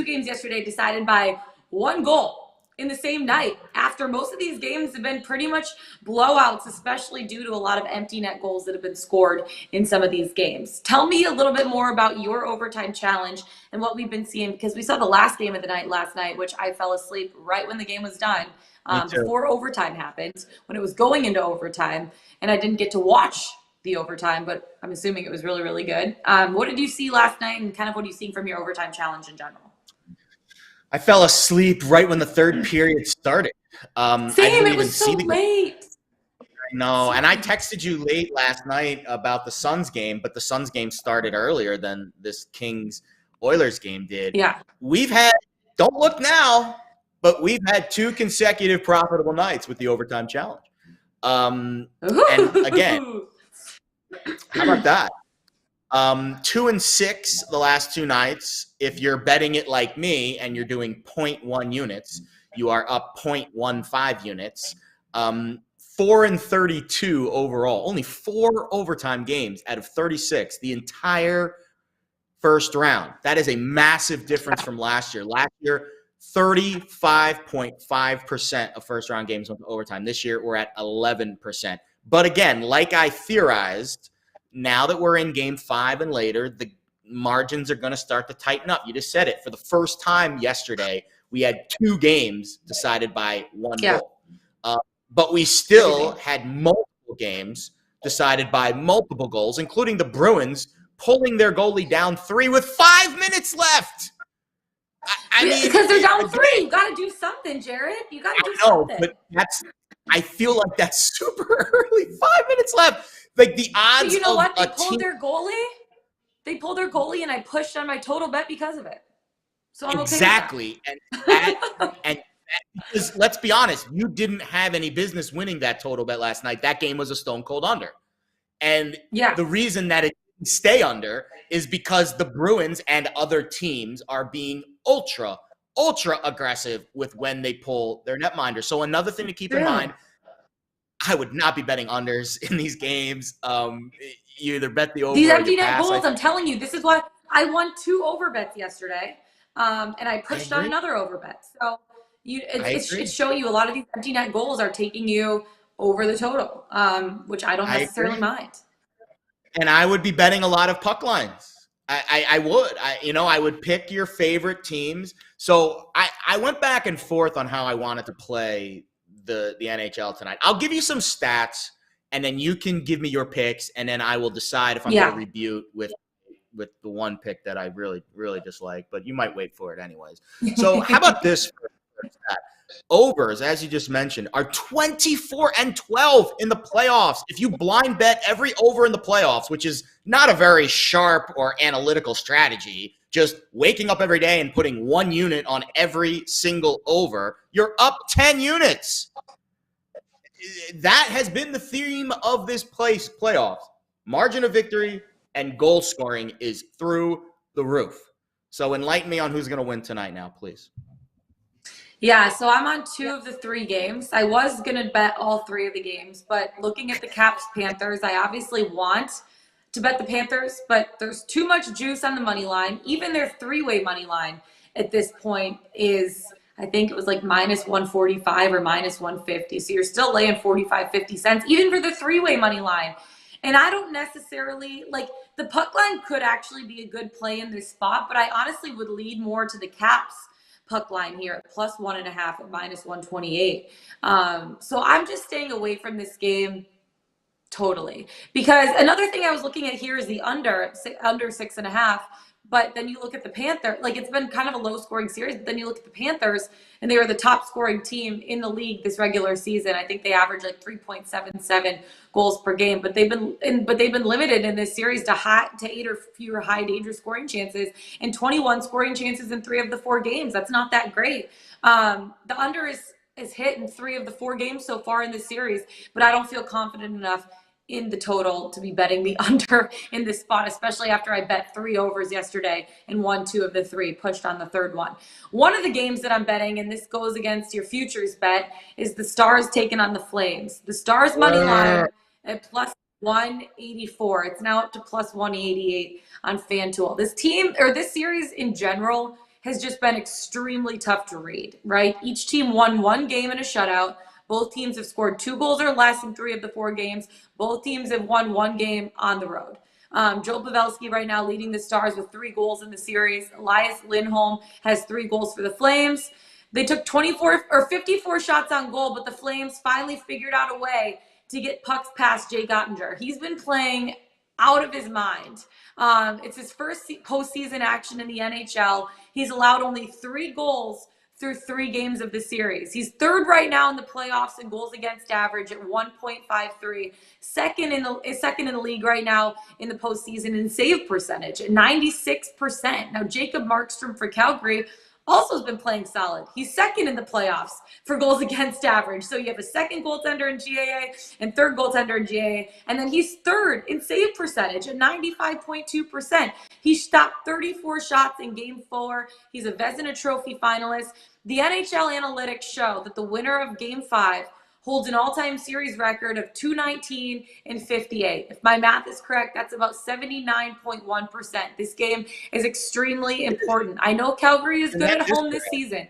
games yesterday decided by 1 goal in the same night, after most of these games have been pretty much blowouts, especially due to a lot of empty net goals that have been scored in some of these games. Tell me a little bit more about your overtime challenge and what we've been seeing, because we saw the last game of the night last night, which I fell asleep right when the game was done, before overtime happened, when it was going into overtime, and I didn't get to watch the overtime, but I'm assuming it was really, really good. What did you see last night, and kind of what are you seeing from your overtime challenge in general? I fell asleep right when the third period started. Same, it was so late. I know, and I texted you late last night about the Suns game, but the Suns game started earlier than this Kings-Oilers game did. Yeah. We've had, don't look now, but we've had 2 consecutive profitable nights with the overtime challenge. And again, how about that? 2 and 6 the last 2 nights. If you're betting it like me and you're doing 0.1 units, you are up 0.15 units. 4 and 32 overall. Only 4 overtime games out of 36 the entire first round. That is a massive difference from last year. Last year, 35.5% of first round games went to overtime. This year, we're at 11%. But again, like I theorized, now that we're in game 5 and later, the margins are going to start to tighten up. You just said it. For the first time yesterday, we had 2 games decided by 1 goal. But we still had multiple games decided by multiple goals, including the Bruins pulling their goalie down 3 with 5 minutes left. I mean, because they're down 3. You got to do something, Jared. You got to do something. But I feel like that's super early. 5 minutes left. Like the odds. But you know what? They pulled their goalie. They pulled their goalie, and I pushed on my total bet because of it. So I'm exactly. Okay with that. and because let's be honest, you didn't have any business winning that total bet last night. That game was a stone cold under. And the reason that it didn't stay under is because the Bruins and other teams are being ultra aggressive with when they pull their netminder. So another thing to keep in mind, I would not be betting unders in these games. You either bet the over these or empty the net pass. goals, I'm telling you, this is why I won 2 over bets yesterday. And I pushed on another over bet. So it's showing you a lot of these empty net goals are taking you over the total, which I don't necessarily mind. And I would be betting a lot of puck lines. I would pick your favorite teams. So I went back and forth on how I wanted to play the NHL tonight. I'll give you some stats, and then you can give me your picks, and then I will decide if I'm going to rebuke with the one pick that I really, really dislike. But you might wait for it anyways. So how about this for stat? Overs, as you just mentioned, are 24-12 in the playoffs. If you blind bet every over in the playoffs, which is not a very sharp or analytical strategy, just waking up every day and putting 1 unit on every single over, you're up 10 units. That has been the theme of this playoffs. Margin of victory and goal scoring is through the roof. So enlighten me on who's going to win tonight now, please. Yeah, so I'm on 2 of the 3 games. I was going to bet all 3 of the games, but looking at the Caps-Panthers, I obviously want to bet the Panthers, but there's too much juice on the money line. Even their 3-way money line at this point is, I think it was like minus 145 or minus 150. So you're still laying 45, 50 cents, even for the 3-way money line. And I don't necessarily, like, the puck line could actually be a good play in this spot, but I honestly would lead more to the Caps puck line here at plus 1.5 at minus 128. So I'm just staying away from this game totally. Because another thing I was looking at here is the under 6.5. But then you look at the Panthers, like it's been kind of a low scoring series, but then you look at the Panthers and they were the top scoring team in the league this regular season. I think they average like 3.77 goals per game, but they've been limited in this series to 8 or fewer high danger scoring chances and 21 scoring chances in 3 of the 4 games. That's not that great. The under is hit in 3 of the 4 games so far in this series, but I don't feel confident enough in the total to be betting the under in this spot, especially after I bet 3 overs yesterday and won 2 of the 3, pushed on the 3rd one. One of the games that I'm betting, and this goes against your futures bet, is the Stars taking on the Flames. The Stars money line at plus 184. It's now up to plus 188 on FanDuel. This team, or this series in general, has just been extremely tough to read, right? Each team won 1 game in a shutout. Both teams have scored 2 goals or less in 3 of the 4 games. Both teams have won 1 game on the road. Joe Pavelski right now leading the Stars with 3 goals in the series. Elias Lindholm has 3 goals for the Flames. They took 54 shots on goal, but the Flames finally figured out a way to get pucks past Jake Oettinger. He's been playing out of his mind. It's his first postseason action in the NHL. He's allowed only 3 goals through 3 games of the series. He's 3rd right now in the playoffs in goals against average at 1.53. Second in the league right now in the postseason in save percentage at 96%. Now Jacob Markstrom for Calgary also has been playing solid. He's 2nd in the playoffs for goals against average. So you have a 2nd goaltender in GAA and 3rd goaltender in GAA. And then he's 3rd in save percentage at 95.2%. He stopped 34 shots in game 4. He's a Vezina Trophy finalist. The NHL analytics show that the winner of game 5 holds an all-time series record of 219 and 58. If my math is correct, that's about 79.1%. This game is extremely important. I know Calgary is good at home this season.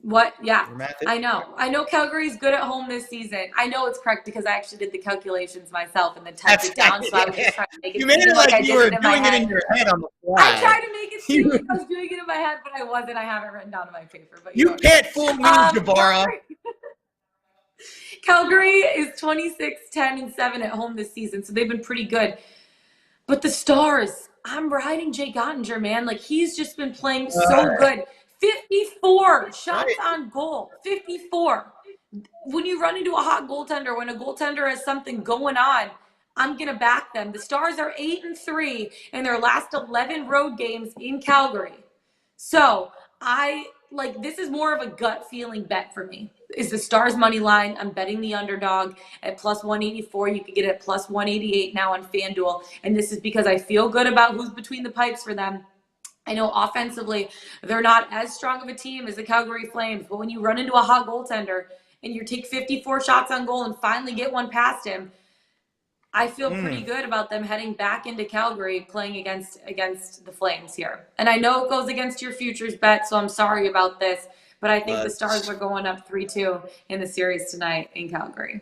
What? Yeah, I know. I know Calgary is good at home this season. I know it's correct because I actually did the calculations myself and then typed it down. So I was just trying to make it. You made it like you were doing it in your head on the fly. I tried to make it seem like I was doing it in my head, but I wasn't. I have it written down on my paper. But you can't fool me, Jabara. Calgary is 26-10-7 at home this season, so they've been pretty good. But the Stars, I'm riding Jake Ottinger, man. Like, he's just been playing so good. 54 shots on goal. 54. When you run into a hot goaltender, when a goaltender has something going on, I'm going to back them. The Stars are 8-3 in their last 11 road games in Calgary. So this is more of a gut feeling bet for me. Is the Stars money line. I'm betting the underdog at plus 184. You could get it at plus 188 now on FanDuel. And this is because I feel good about who's between the pipes for them. I know offensively, they're not as strong of a team as the Calgary Flames, but when you run into a hot goaltender and you take 54 shots on goal and finally get one past him, I feel pretty good about them heading back into Calgary playing against the Flames here. And I know it goes against your futures bet, so I'm sorry about this, but I think the Stars are going up 3-2 in the series tonight in Calgary.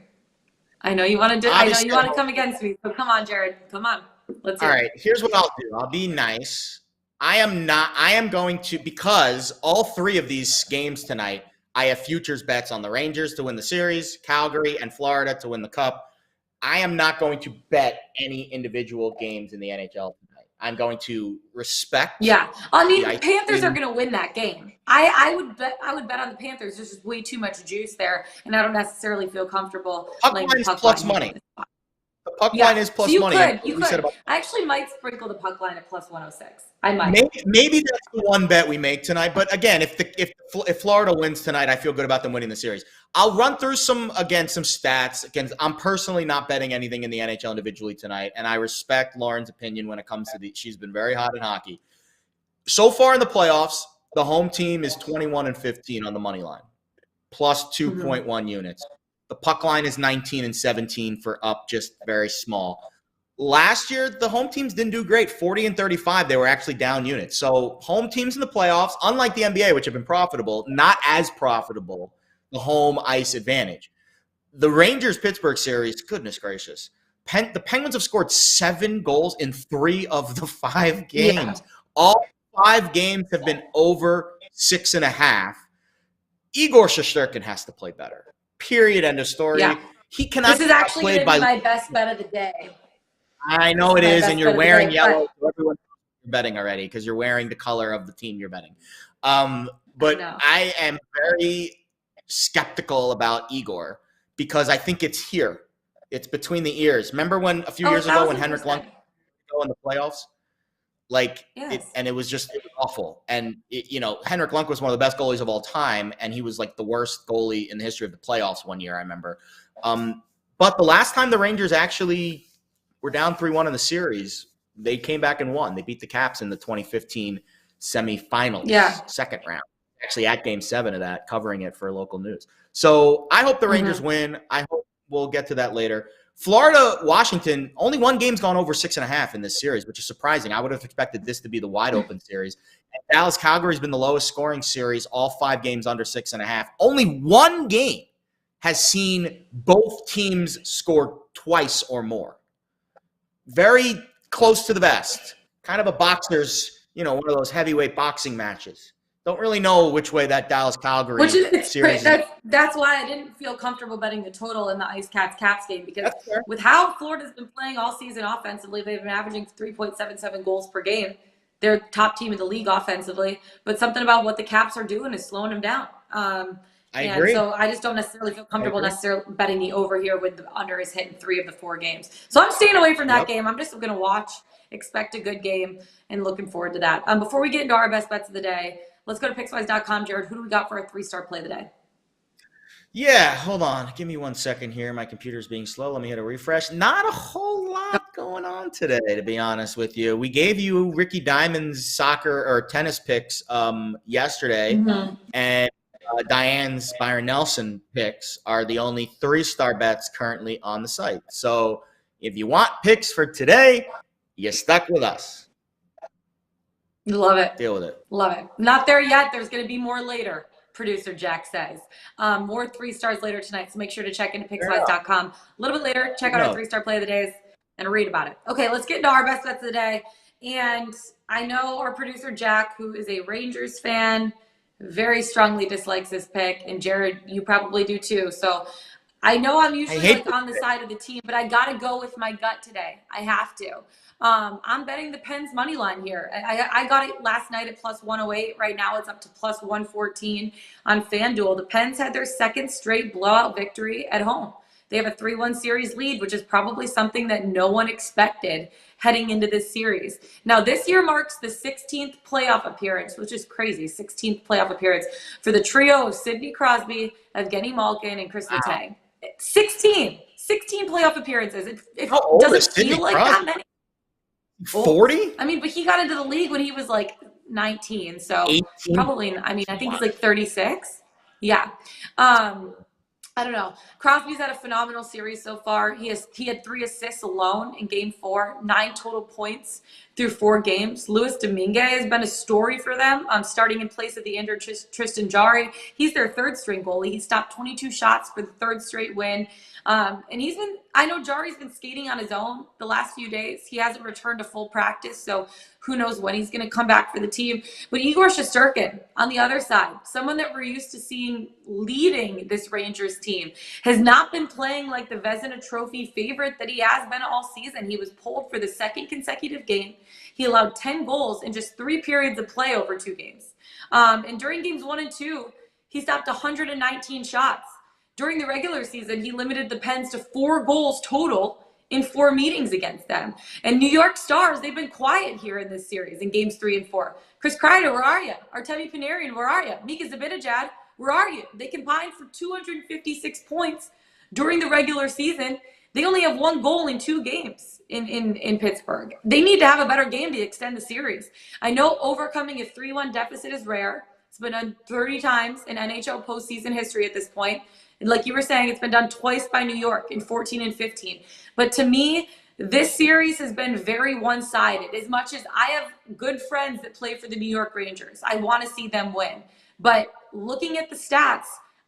I know you want to come against me, so come on, Jared. Come on. Let's hear it. All right, here's what I'll do. I'll be nice. I am going to, because all three of these games tonight, I have futures bets on the Rangers to win the series, Calgary, and Florida to win the Cup. I am not going to bet any individual games in the NHL tonight. I'm going to respect. Yeah, I mean, the Panthers are going to win that game. I would bet on the Panthers. There's just way too much juice there, and I don't necessarily feel comfortable. Puck line is plus money. The puck line is plus money. You could. I actually might sprinkle the puck line at plus 106. I might. Maybe that's the one bet we make tonight. But again, if Florida wins tonight, I feel good about them winning the series. I'll run through some stats. Again, I'm personally not betting anything in the NHL individually tonight, and I respect Lauren's opinion when it comes to she's been very hot in hockey. So far in the playoffs, the home team is 21-15 on the money line, plus 2.1 units. The puck line is 19-17 for up, just very small. Last year, the home teams didn't do great. 40-35, they were actually down units. So home teams in the playoffs, unlike the NBA, which have been profitable, not as profitable, the home ice advantage. The Rangers-Pittsburgh series, goodness gracious. The Penguins have scored 7 goals in 3 of the 5 games. Yeah. All 5 games have been over 6.5. Igor Shesterkin has to play better. Period. End of story. Yeah. He cannot. This is actually going to be my best bet of the day. I know it is, and you're wearing yellow. So everyone knows betting already because you're wearing the color of the team you're betting. But I am very skeptical about Igor because I think it's here. It's between the ears. Remember when a few years ago when Henrik Lundqvist go in the playoffs? It was awful. And Henrik Lundqvist was one of the best goalies of all time, and he was like the worst goalie in the history of the playoffs one year, I remember. But the last time the Rangers actually were down 3-1 in the series, they came back and won. They beat the Caps in the 2015 semifinals, second round. Actually at Game 7 of that, covering it for local news. So I hope the Rangers win. I hope we'll get to that later. Florida, Washington, only one game's gone over 6.5 in this series, which is surprising. I would have expected this to be the wide open series. And Dallas Calgary's been the lowest scoring series, all 5 games under 6.5. Only one game has seen both teams score twice or more. Very close to the best. Kind of a boxer's, one of those heavyweight boxing matches. Don't really know which way that Dallas-Calgary series is. That's why I didn't feel comfortable betting the total in the Ice Caps game because with how Florida's been playing all season offensively, they've been averaging 3.77 goals per game. They're top team in the league offensively, but something about what the Caps are doing is slowing them down. I agree. So I just don't necessarily feel comfortable necessarily betting the over here with the under is hitting 3 of the 4 games. So I'm staying away from that game. I'm just going to watch, expect a good game, and looking forward to that. Before we get into our best bets of the day, let's go to Pickswise.com. Jared, who do we got for our 3-star play of the day? Yeah, hold on. Give me 1 second here. My computer's being slow. Let me hit a refresh. Not a whole lot going on today, to be honest with you. We gave you Ricky Diamond's soccer or tennis picks yesterday, and Diane's Byron Nelson picks are the only 3-star bets currently on the site. So if you want picks for today, you're stuck with us. Love it. Deal with it. Love it. Not there yet. There's going to be more later, producer Jack says. More 3 stars later tonight, so make sure to check into Pickswise.com. A little bit later, check out our 3-star play of the days and read about it. Okay, let's get into our best bets of the day. And I know our producer Jack, who is a Rangers fan, very strongly dislikes this pick. And Jared, you probably do too. So I know I'm usually like on the side of the team, but I got to go with my gut today. I have to. I'm betting the Pens money line here. I got it last night at plus 108. Right now it's up to plus 114 on FanDuel. The Pens had their 2nd straight blowout victory at home. They have a 3-1 series lead, which is probably something that no one expected heading into this series. Now, this year marks the 16th playoff appearance, which is crazy, 16th playoff appearance for the trio of Sidney Crosby, Evgeny Malkin, and Chris Letang. 16 playoff appearances. It doesn't feel like that many. 40? I mean, but he got into the league when he was like 19, so 18? Probably, I mean, I think he's like 36. Yeah. I don't know. Crosby's had a phenomenal series so far. He had 3 assists alone in Game 4, 9 total points through 4 games. Luis Dominguez has been a story for them, starting in place of the injured Tristan Jarry. He's their 3rd string goalie. He stopped 22 shots for the 3rd straight win. And I know Jarry's been skating on his own the last few days. He hasn't returned to full practice, so who knows when he's going to come back for the team. But Igor Shesterkin, on the other side, someone that we're used to seeing leading this Rangers team, has not been playing like the Vezina Trophy favorite that he has been all season. He was pulled for the 2nd consecutive game. He allowed 10 goals in just 3 periods of play over 2 games. And during games 1 and 2, he stopped 119 shots. During the regular season, he limited the Pens to 4 goals total in 4 meetings against them. And New York Stars, they've been quiet here in this series in games 3 and 4. Chris Kreider, where are you? Artemi Panarin, where are you? Mika Zibanejad, where are you? They combined for 256 points during the regular season. They only have 1 goal in 2 games in Pittsburgh. They need to have a better game to extend the series. I know overcoming a 3-1 deficit is rare. It's been done 30 times in NHL postseason history at this point. And like you were saying, it's been done twice by New York in 14 and 15. But to me, this series has been very one-sided. As much as I have good friends that play for the New York Rangers, I want to see them win. But looking at the stats,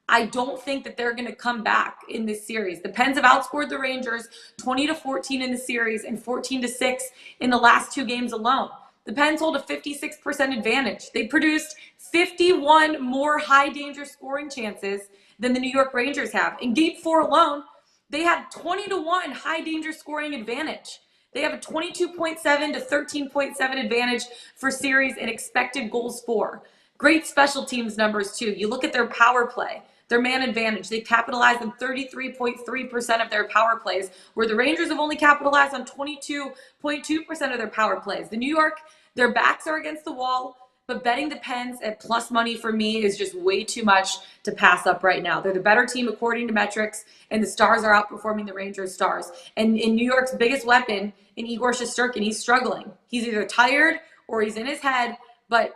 I don't think that they're going to come back in this series. The Pens have outscored the Rangers 20-14 in the series and 14-6 in the last 2 games alone. The Pens hold a 56% advantage. They produced 51 more high-danger scoring chances than the New York Rangers have. In Game 4 alone, they had 20-1 high-danger scoring advantage. They have a 22.7 to 13.7 advantage for series and expected goals for. Great special teams numbers, too. You look at their power play, their man advantage. They capitalized on 33.3% of their power plays, where the Rangers have only capitalized on 22.2% of their power plays. The New York, their backs are against the wall, but betting the Pens at plus money for me is just way too much to pass up right now. They're the better team according to metrics, and the Stars are outperforming the Rangers Stars. And in New York's biggest weapon, in Igor Shesterkin, he's struggling. He's either tired or he's in his head, but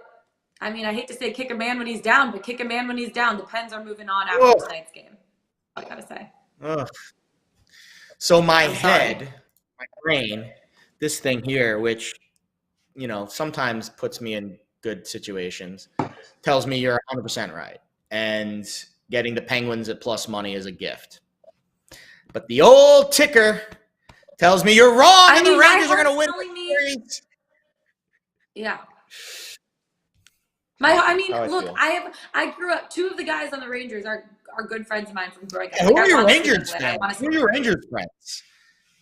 I mean, I hate to say kick a man when he's down, but kick a man when he's down. The Pens are moving on after tonight's game. I gotta say. So my head, my brain, this thing here, which, you know, sometimes puts me in good situations, tells me you're 100% right. And getting the Penguins at plus money is a gift. But the old ticker tells me you're wrong and the Rangers are going to win the series. Yeah. Look, I grew up, 2 of the guys on the Rangers are good friends of mine from growing up. Who are your Rangers friends? Who are your Rangers friends?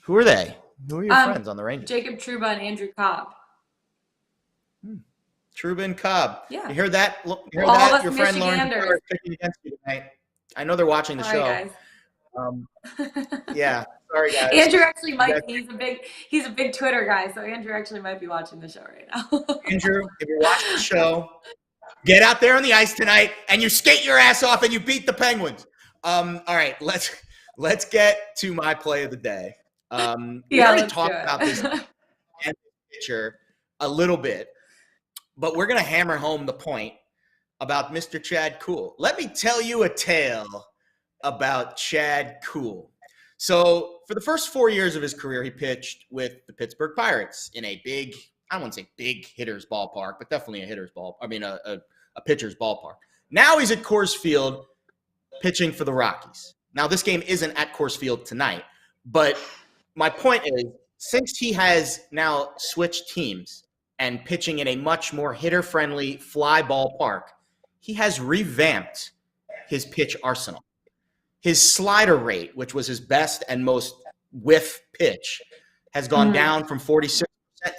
Who are they? Who are your friends on the Rangers? Jacob Trouba and Andrew Cobb. Trouba and Cobb. Yeah. You heard that? Your friend Lauren is picking against you tonight. I know they're watching the show. Guys. Yeah. Sorry, guys. Andrew actually might be. He's a big Twitter guy, so Andrew actually might be watching the show right now. Andrew, if you're watching the show, get out there on the ice tonight and you skate your ass off and you beat the Penguins. All right, let's get to my play of the day. We already talked about this picture a little bit, but we're going to hammer home the point about Mr. Chad Kuhl. Let me tell you a tale about Chad Kuhl. So for the first 4 years of his career, he pitched with the Pittsburgh Pirates in a big, I wouldn't say big hitter's ballpark, but definitely a hitter's ball. I mean, a pitcher's ballpark. Now he's at Coors Field pitching for the Rockies. Now this game isn't at Coors Field tonight, but my point is, since he has now switched teams and pitching in a much more hitter-friendly fly ballpark, he has revamped his pitch arsenal. His slider rate, which was his best and most whiff pitch, has gone down from 46%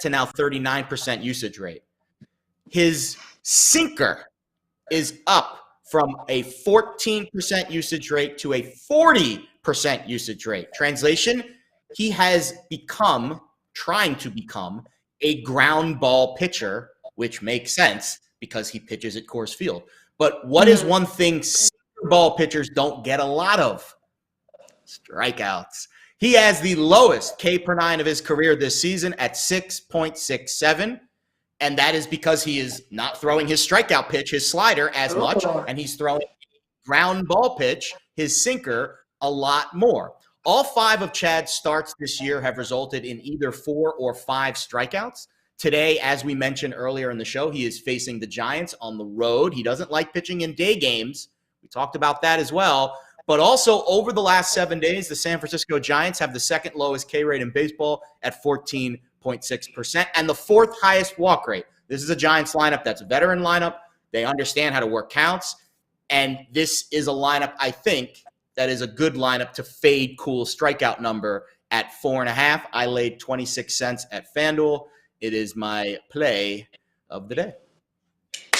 to now 39% usage rate. His sinker is up from a 14% usage rate to a 40% usage rate. Translation, he has trying to become a ground ball pitcher, which makes sense because he pitches at Coors Field. But what is one thing ball pitchers don't get a lot of? Strikeouts. He has the lowest K per 9 of his career this season at 6.67, and that is because he is not throwing his strikeout pitch, his slider, as much, and he's throwing ground ball pitch, his sinker, a lot more. All 5 of Chad's starts this year have resulted in either 4 or 5 strikeouts. Today, as we mentioned earlier in the show, he is facing the Giants on the road. He doesn't like pitching in day games. We talked about that as well. But also, over the last 7 days, the San Francisco Giants have the second lowest K rate in baseball at 14.6% and the 4th highest walk rate. This is a Giants lineup that's a veteran lineup. They understand how to work counts. And this is a lineup, I think, that is a good lineup to fade Kuhl's strikeout number at 4.5. I laid 26 cents at FanDuel. It is my play of the day.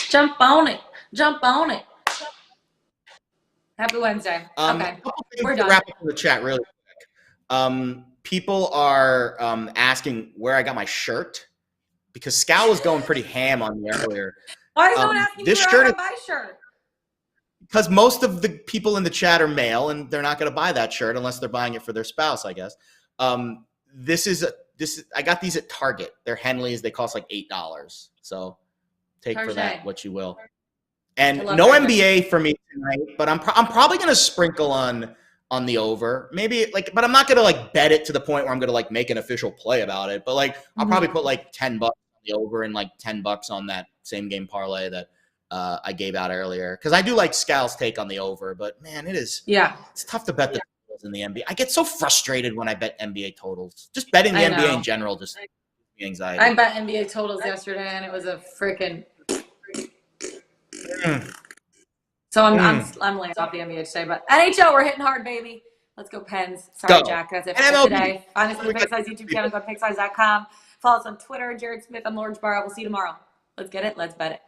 Jump on it. Jump on it. Happy Wednesday. Okay. We're done. Wrap up the chat really quick. People are asking where I got my shirt because Scal was going pretty ham on me earlier. Why is someone asking this where I got my shirt? Because most of the people in the chat are male, and they're not going to buy that shirt unless they're buying it for their spouse, I guess. I got these at Target. They're Henleys. They cost like $8. So take for that what you will. And no NBA for me tonight, but I'm probably going to sprinkle on the over. Maybe but I'm not going to bet it to the point where I'm going to make an official play about it. But I'll probably put $10 on the over and $10 on that same game parlay that I gave out earlier, because I do like Scal's take on the over. But man, it's tough to bet the totals in the NBA. I get so frustrated when I bet NBA totals. Just betting the NBA in general just gives me anxiety. I bet NBA totals yesterday, and it was a freaking. So I'm laying off the NBA today, but NHL, we're hitting hard, baby. Let's go Pens. Sorry, Jack. That's it for today. Find us on the Pickswise YouTube channel. Go to Pickswise.com. Follow us on Twitter. Jared Smith. I'm Lawrence Barra. We'll see you tomorrow. Let's get it. Let's bet it.